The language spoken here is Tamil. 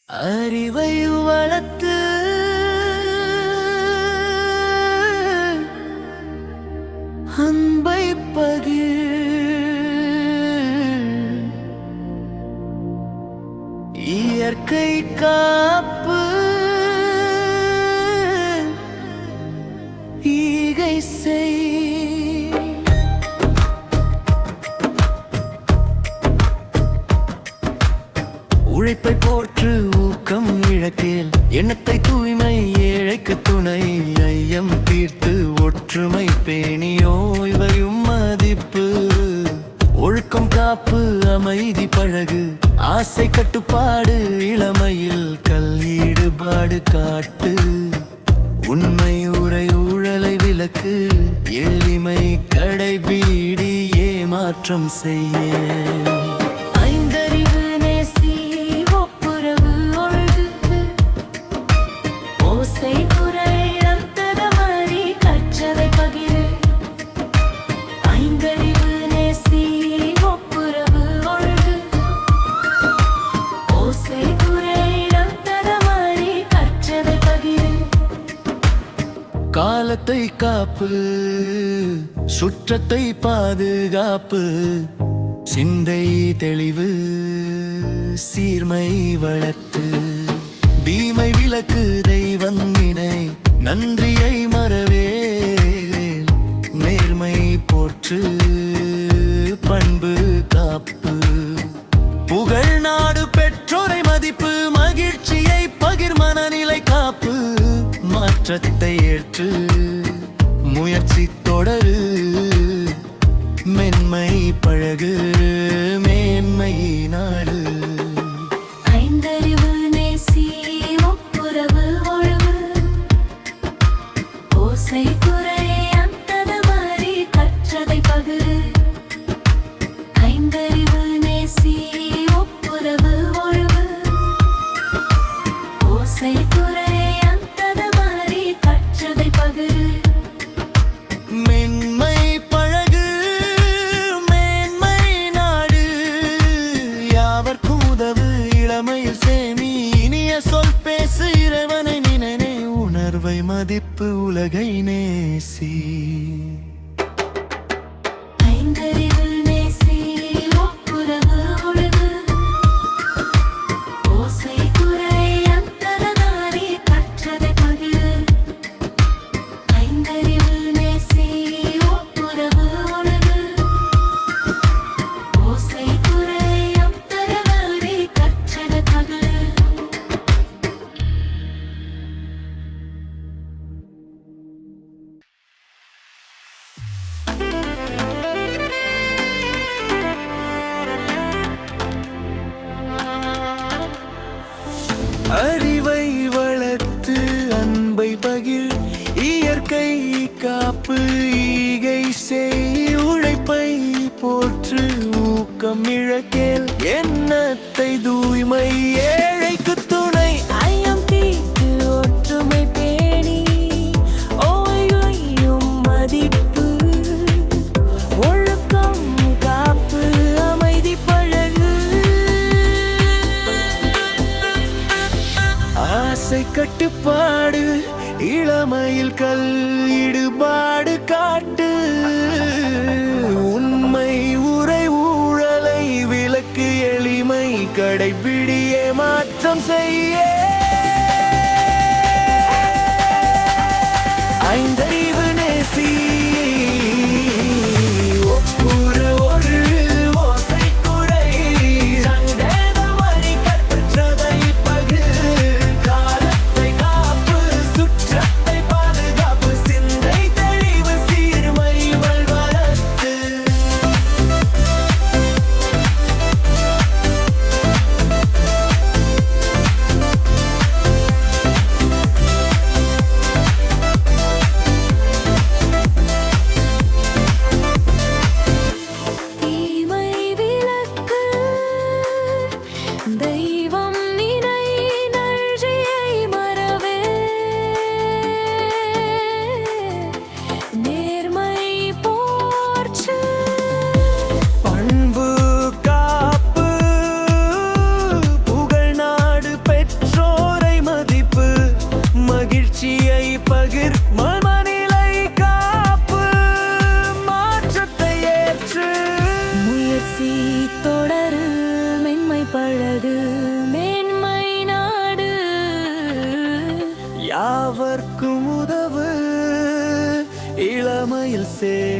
அறிவை வளர்த்து அன்பை பகிர் இயற்கை காப்பு ஈகை செய் உழைப்பை போற்று ஊக்கம் இழக்கேல் எண்ணத்தை தூய்மை ஏழைக்கு துணை ஐயம் தீர்த்து ஒற்றுமை பேணி ஓய்வையும் மதிப்பு ஒழுக்கம் காப்பு அமைதி பழகு ஆசை கட்டுப்பாடு இளமையில் ஈடுபாடு காட்டு உண்மை உரை ஊழலை விலக்கு எளிமை கடைபீடி ஏமாற்றம் செய்ய காலத்தை காப்பு சுற்றத்தை பாதுகாப்பு சிந்தை தெளிவு சீர்மை வளர்த்து தீமை விலக்கு தெய்வம் நினை நன்றியை மறவே நேர்மை போற்று பண்பு காப்பு புகழ் நாடு பெற்றோரை மதிப்பு மகிழ்ச்சியை பகிர் மனநிலை காப்பு மாற்றத்தை ஏற்று முயற்சி தொடரு மென்மை பழகு மேன்மை நாடு ஐந்தறிவு நேசி ஒப்புரவு ஒழுவு ஓசை குறை அந்தது மாறி கற்றதை பகிரு ஐந்தறிவு நேசி ஒப்புரவு ஒழுவு ஓசை குறை மென்மை பழகு மேன்மை நாடு யாவர்க்கும் உதவு இளமையில் சேமி இனிய சொல் பேசு இறைவனை நினைனே உணர்வை மதிப்பு உலகை நேசி ஐந்தறிவு நேசி ஒப்புரவு ஒழுகு ஓசை குறை அந்தது மாறி கற்றதை பகிரு ஐந்தறிவு நேசி ஒப்புரவு ஒழுகு ஓசை குறை அந்தது மாறி கற்றதை பகிரு அறிவை வளர்த்து அன்பை பகிர் இயற்கை காப்பு ஈகை செய் உழைப்பை போற்று ஊக்கம் இழக்கேல் எண்ணத்தை தூய்மை ஏழைக்கு துணை ஐயம் தீர்த்து ஒற்றுமை பேணி ஓய்வையும் மதிப்பு ஒழுக்கம் காப்பு அமைதி பழகு ஆசை கட்டுப்பாடு இளமையில் ஈடுபாடு காட்டு உண்மை உரை ஊழலை விலக்கு எளிமை கடைபிடியே மாற்றம் செய்ய ஐந்தறிவு நேசி ஒப்புர ஒரு ஓசை குறை சங்கேத வரி கற்றதை பகிர் காலத்தை காப்பு சுற்றத்தை பாதுகாப்பு சிந்தை தெளிவு சீர்மை வளர்த்து தீமை விலக்கு தெய்வம் நினை நன்றியை மறவே நேர்மை போற்று பண்பு காப்பு புகழ் நாடு பெற்ற ஓசை